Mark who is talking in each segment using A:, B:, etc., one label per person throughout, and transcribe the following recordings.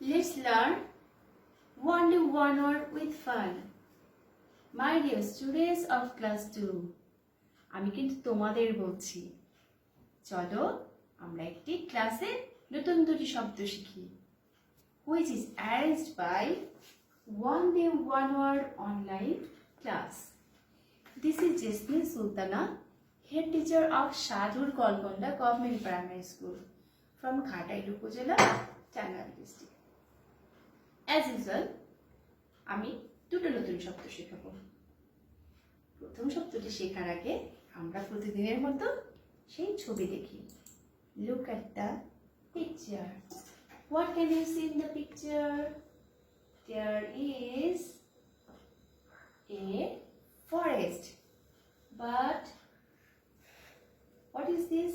A: Let's learn only one word with fun. My dear students of class 2, আমি কিন্তু তোমাদের বলছি, চলো আমরা একটি ক্লাসে নতুন দুটি শব্দ শিখি, which is arranged by one day one word online class. This is Jesmin Sultana, head teacher of Sadhur Golganda Primary School from Ghatail, Tangail district. As usual, আমি দুটো নতুন শব্দ শেখাবো। প্রথম শব্দটি শেখার আগে আমরা প্রতিদিনের মতো সেই ছবি দেখি। Look at the picture. What can you see in the picture? There is a forest. But what is this?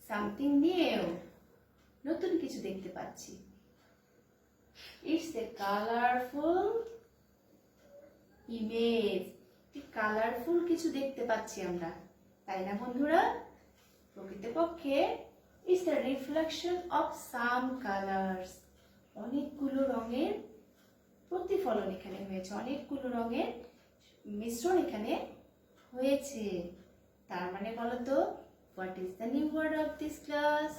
A: Something new. নতুন কিছু দেখতে পাচ্ছি। It's a colorful image. Colourful কিছু দেখতে পাচ্ছি আমরা, তাই না বন্ধুরা? প্রকৃতপক্ষে it's the reflection of some colors. অনেকগুলো রঙের প্রতিফলন এখানে হয়েছে, অনেকগুলো রঙের মিশ্রণ এখানে হয়েছে। তার মানে বলো তো, what is the new word of this class?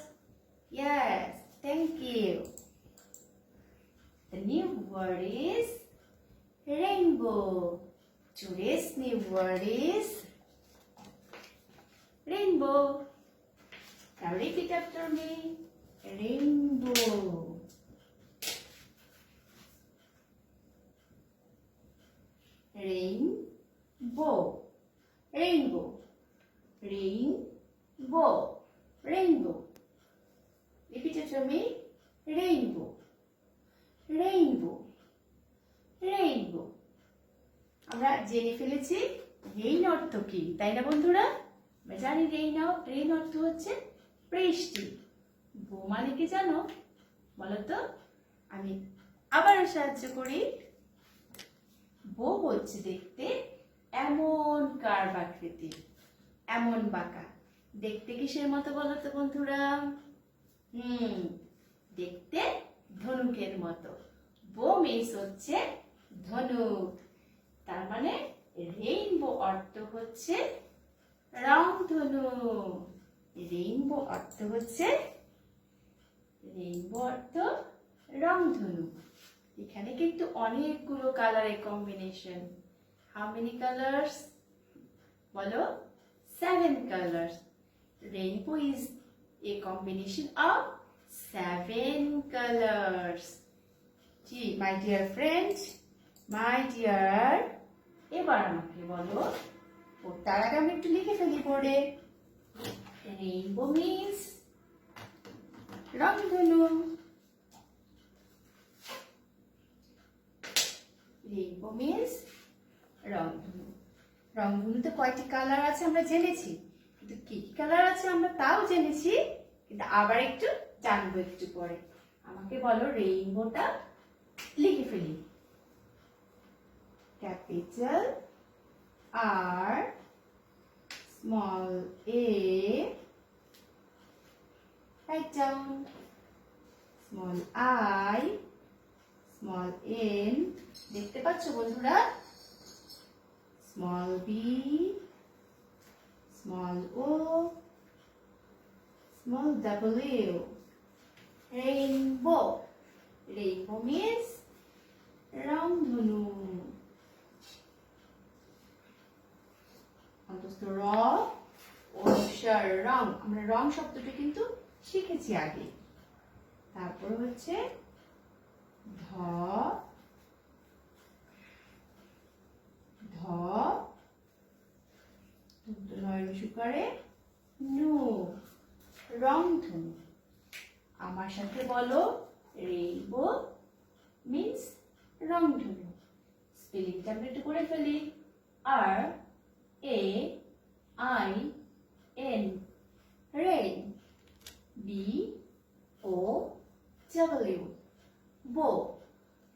A: Yes, thank you. The new word is rainbow. Today's new word is rainbow. Now repeat after me. Rainbow. Rainbow. Rainbow. Rainbow. Rainbow. Repeat after me. Rainbow. Rainbow. Rainbow. আমরা জেনে ফেলেছি rain অর্থ কি, তাই না বন্ধুরা? আমরা জানি রেইন অর্থ হচ্ছে বৃষ্টি। বো মানে কি জানো বলো তো? আমি আবারও সাহায্য করি। বো হচ্ছে দেখতে এমন কার্ভ আকৃতি, এমন বাঁকা। দেখতে কিসের মতো বলো তো বন্ধুরা? দেখতে ধনুকের মতো। বো মিন্স হচ্ছে ধনুক। তার মানে রেইনবো অর্থ হচ্ছে রংধনু। রেইনবো অর্থ হচ্ছে রংধনু। এখানে কিন্তু অনেকগুলো কালারের কম্বিনেশন। How many colours? বলো। 7 colors. Rainbow is a combination of 7 colors. Gee, my dear friends, my dear, এবার আমাকে বলো, তার আগে আমি একটু লিখে ফেলি বোর্ডে। রেইনবো মিন্স রংধনু। রেইনবো মিন্স রংধনু। রংধনুতে কয়টি কালার আছে আমরা জেনেছি, কিন্তু কি কি কালার আছে আমরা তাও জেনেছি, কিন্তু আবার একটু জানবো একটু পরে। আমাকে বলো রেইনবোটা লিখে ফেলি। Capital R, small a, write down, small I, small n, দেখতে পাচ্ছ বন্ধুরা? Small b, small o, small w. Rainbow. Rainbow means রংধনু। অন্তত র ও রং, আমরা রং শব্দটা কিন্তু শিখেছি আগে। তারপর হচ্ছে ধ, সুকারে নু, রংধনু। আমার সাথে বলো, রেইনবো মিন্স রংধনু। স্পেলিংটা আমরা একটু করে ফেলি। RAIN, rain. BOW, bow.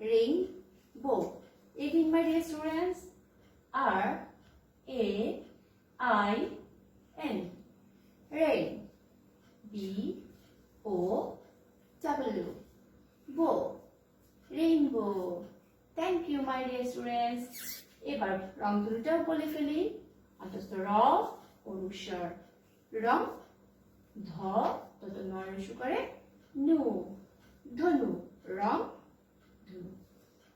A: Rainbow. Again, my dear students, RAIN, rain. W. Bow. Rainbow. Thank you, my dear students. এবার রংধনুটাও বলে ফেলি। অন্তত র অনুস্বর। রং ধ তত নরসু করে নু। ধনু রং ধনু।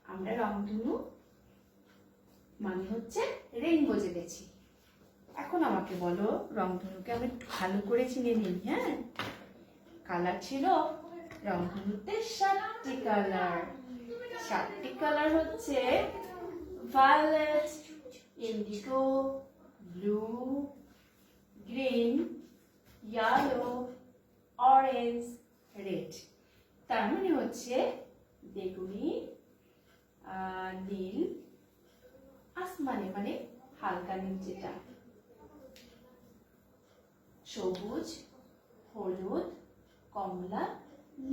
A: আমরা রংধনু মানে হচ্ছে রেইনবো জেনেছি। এখন আমাকে বলো রংধনুকে আমি ভালো করে চিনে নিই। হ্যাঁ, কালার ছিল রংধনুতে 7টি কালার। 7টি কালার হচ্ছে violet, indigo, blue, green, yellow, orange, red. তার মানে হচ্ছে বেগুনি, নীল, আসমানি মানে হালকা নীল যেটা, সবুজ, হলুদ, কমলা,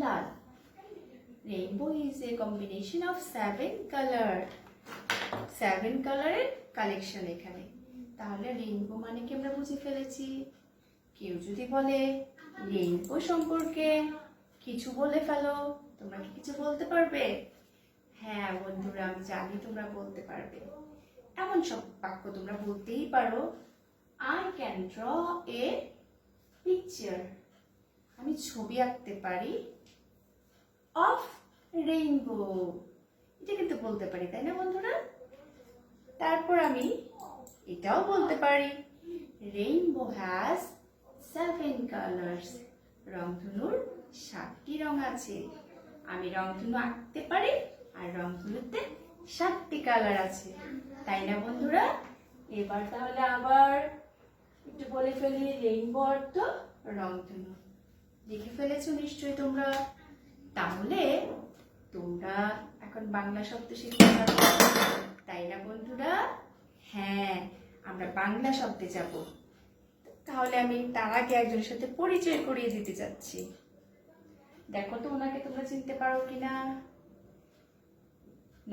A: লাল। Rainbow is a combination of 7 color. 7 কালারের কালেকশন এখানে। তাহলে রেইনবো মানে কি আমরা বুঝে ফেলেছি। কেউ যদি বলে রেইনবো সম্পর্কে কিছু বলে ফেলো, তোমরা কি কিছু বলতে পারবে? হ্যাঁ বন্ধুরা, আমি জানি তোমরা বলতে পারবে। এমন সব বাক্য তোমরা বলতেই পারো, I can draw a picture. আমি ছবি আঁকতে পারি of rainbow. এটা কিন্তু বলতে পারি, তাই না বন্ধুরা? তারপর আমি এটাও বলতে পারি, rainbow has 7 colors. রংধনুর 7টি রং আছে। আমি রংধনু আঁকতে পারি আর রংধনুতে 7টি কালার আছে, তাই না বন্ধুরা? এবার তাহলে আবার একটু বলে ফেলি, রেইনবো অর্থ রংধনু। লিখে ফেলেছো নিশ্চয়ই তোমরা। তাহলে তোমরা এখন বাংলা শব্দ শিখতে পারবে, তাই না বন্ধুরা? হ্যাঁ, আমরা বাংলা শব্দে যাব। তাহলে আমি তার আগে একজনের সাথে পরিচয় করিয়ে দিতে যাচ্ছি। দেখো তো ওনাকে তোমরা চিনতে পারো কিনা।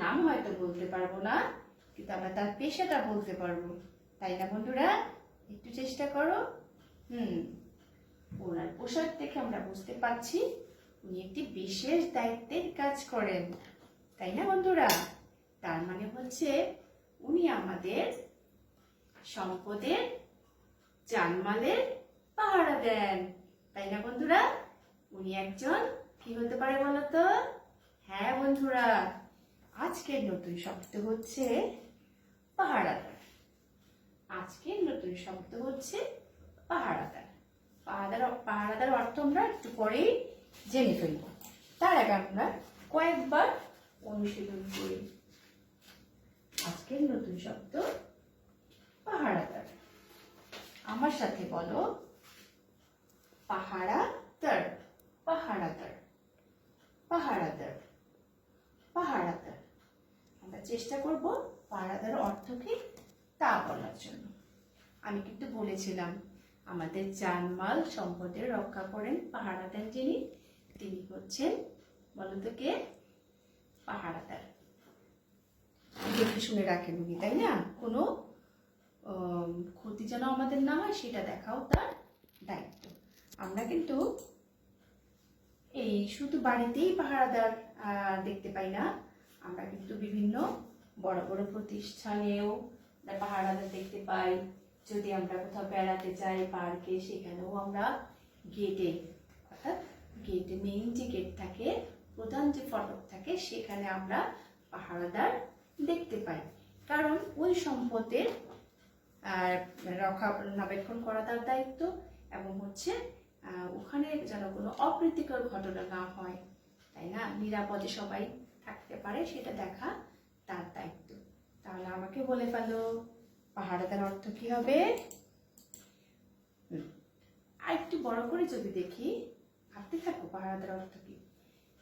A: নাম হয়তো বলতে পারবো না, কিন্তু আমরা তার পেশাটা বলতে পারবো, তাই না বন্ধুরা? একটু চেষ্টা করো। ওনার পোশাক দেখে আমরা বুঝতে পারছি উনি একটি বিশেষ দায়িত্বের কাজ করেন, তাই না বন্ধুরা? তার মানে হচ্ছে উনি আমাদের সম্পদের, জানমালের পাহারা দেন, তাই না বন্ধুরা? উনি একজন কি হতে পারে বলতো? হ্যাঁ বন্ধুরা, আজকের নতুন শব্দ হচ্ছে পাহারাদার। আজকের নতুন শব্দ হচ্ছে পাহারাদার। পাহারাদার অর্থ আমরা একটু পরেই জেনে ফেলবো। তার আগে আমরা কয়েকবার অনুশীলন করি। আজকের নতুন শব্দ পাহারাদার। আমার সাথে বলো, পাহারাদার, পাহারাদার, পাহারাদার, পাহারাদার। আমরা চেষ্টা করব পাহারাদার অর্থ কি তা বলার জন্য। আমি কিন্তু বলেছিলাম আমাদের জানমাল সম্পদের রক্ষা করেন পাহারাদার যিনি, তিনি হচ্ছেন বলতো কে? পাহারাদার। দেখে শুনে রাখেন উনি, তাই না? কোনো ক্ষতি যেন আমাদের না হয় সেটা দেখাও তার দায়িত্ব। আমরা কিন্তু এই শুধু বাড়িতেই পাহারাদার দেখতে পাই না, আমরা কিন্তু বিভিন্ন বড় বড় প্রতিষ্ঠানেও পাহারাদার দেখতে পাই। যদি আমরা কোথাও বেড়াতে যাই পার্কে, সেখানেও আমরা গেটে, অর্থাৎ গেটে মেইন যে গেট থাকে, প্রধান যে ফটক থাকে, সেখানে আমরা পাহারাদার দেখতে পাই। কারণ ওই সম্পদের রক্ষণাবেক্ষণ করা তার দায়িত্ব, এবং হচ্ছে ওখানে যেন কোনো অপ্রীতিকর ঘটনা না হয়, তাই না? নিরাপদে সবাই থাকতে পারে সেটা দেখা তার দায়িত্ব। তাহলে আমাকে বলে ফেলো পাহারাদার অর্থ কি হবে? আর একটু বড় করে যদি দেখি, ভাবতে থাকো পাহারাদার অর্থ কি।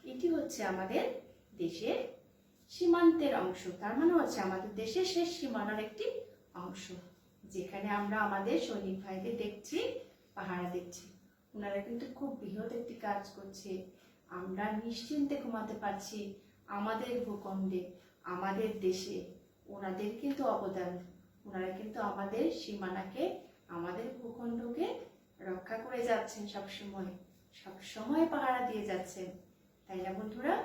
A: এটি হচ্ছে আমাদের দেশের সীমান্তের অংশ। তার মানে হচ্ছে আমাদের দেশের শেষ সীমানার একটি অংশ, যেখানে আমরা আমাদের সৈনিক ভাইদের দেখছি, পাহারা দিচ্ছি। ওনারা কিন্তু খুব বৃহৎ একটি কাজ করছে। আমরা নিশ্চিন্তে ঘুমাতে পারছি আমাদের ভূখণ্ডে, আমাদের দেশে। ওনাদের কিন্তু অবদান, ওনারা কিন্তু আমাদের সীমানাকে, আমাদের ভূখণ্ডকে রক্ষা করে যাচ্ছেন, সবসময় সবসময় পাহারা দিয়ে যাচ্ছেন। তাই না বন্ধুরা?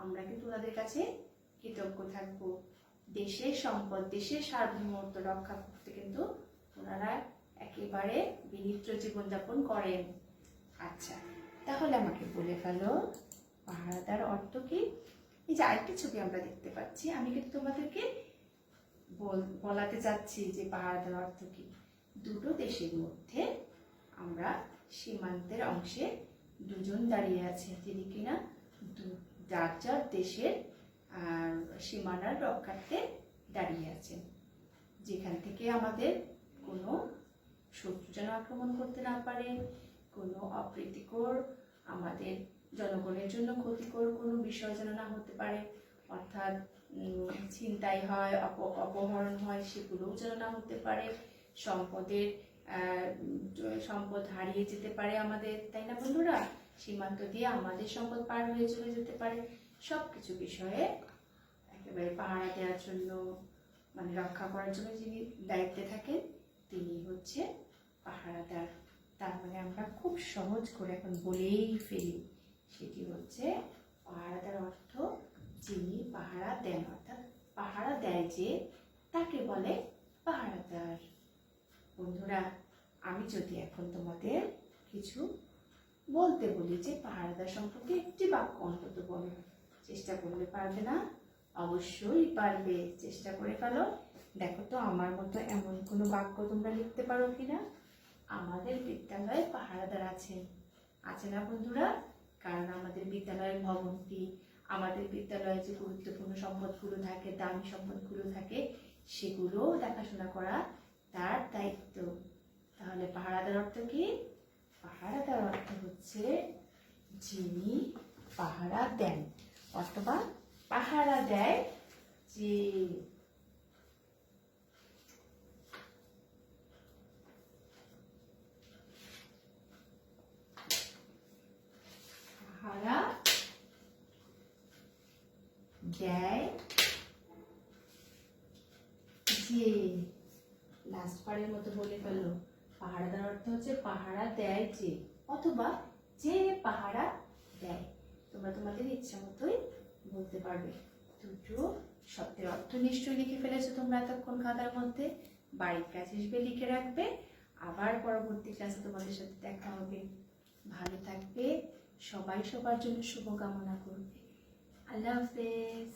A: আমরা কিন্তু ওনাদের কাছে কৃতজ্ঞ থাকবো। দেশের সম্পদ, দেশের সার্বভৌমত্ব রক্ষা করতে কিন্তু ওনারা একেবারে বিনিদ্র জীবনযাপন করেন। আচ্ছা, তাহলে আমাকে বলে ফেলো পাহারাদার অর্থ কি? এই যে আরেকটি ছবি আমরা দেখতে পাচ্ছি, আমি কিন্তু তোমাদেরকে বলাতে চাচ্ছি যে পাহারাদার অর্থ কি। দুটো দেশের মধ্যে আমরা সীমান্তের অংশে দুজন দাঁড়িয়ে আছে, যিনি কিনা যার যার দেশের সীমানার রক্ষার্থে দাঁড়িয়ে আছেন, যেখান থেকে আমাদের কোনো শত্রু যেন আক্রমণ করতে না পারে, কোনো অপ্রীতিকর, আমাদের জনগণের জন্য ক্ষতিকর কোনো বিষয় যেন না হতে পারে, অর্থাৎ ছিনতাই হয়, অপহরণ হয়, সেগুলোও যেন না হতে পারে, সম্পদ হারিয়ে যেতে পারে আমাদের, তাই না বন্ধুরা? সীমান্ত দিয়ে আমাদের সম্পদ পার হয়ে চলে যেতে পারে, সবকিছু বিষয়ে একেবারে পাহারা দেওয়ার জন্য, মানে রক্ষা করার জন্য যিনি দায়িত্বে থাকেন তিনি হচ্ছে পাহারাদার। তার মানে আমরা খুব সহজ করে এখন বলেই ফেলি, সেটি হচ্ছে পাহারাদার অর্থ যিনি পাহারা দেন, অর্থাৎ পাহারা দেয় যে তাকে বলে পাহারাদার। বন্ধুরা, আমি যদি এখন তোমাদের কিছু বলতে বলি যে পাহারাদার সম্পর্কে একটি বাক্য অন্তত বলো, চেষ্টা করলে পারবে না? অবশ্যই পারবে, চেষ্টা করে ফেলো। দেখো তো আমার মতো এমন কোনো বাক্য তোমরা লিখতে পারো কিনা। আমাদের বিদ্যালয়ে পাহারাদার আছেন, আছে না বন্ধুরা? কারণ আমাদের বিদ্যালয়ের ভবনটি, আমাদের বিদ্যালয়ে যে গুরুত্বপূর্ণ সম্পদগুলো থাকে, দামি সম্পদগুলো থাকে, সেগুলো দেখাশোনা করা তার দায়িত্ব। তাহলে পাহারাদার অর্থ কি? পাহারাদার অর্থ হচ্ছে যিনি পাহারা দেন, অথবা পাহারা দেয় যে। পাহারা দেয় যে, লাস্ট পারের মতো বলে ফেললো, পাহারাদার অর্থ হচ্ছে পাহারা দেয় যে, অথবা যে পাহারা দেয়। তোমরা তোমাদের ইচ্ছা মতোই বলতে পারবে। দুটো শব্দের অর্থ নিশ্চয়ই লিখে ফেলেছো তোমরা এতক্ষণ খাতার মধ্যে। বাড়ির কাজ হিসেবে লিখে রাখবে। আবার পরবর্তী ক্লাসে তোমাদের সাথে দেখা হবে। ভালো থাকবে, সবাই সবার জন্য শুভকামনা করবে। আল্লাহ হাফেজ।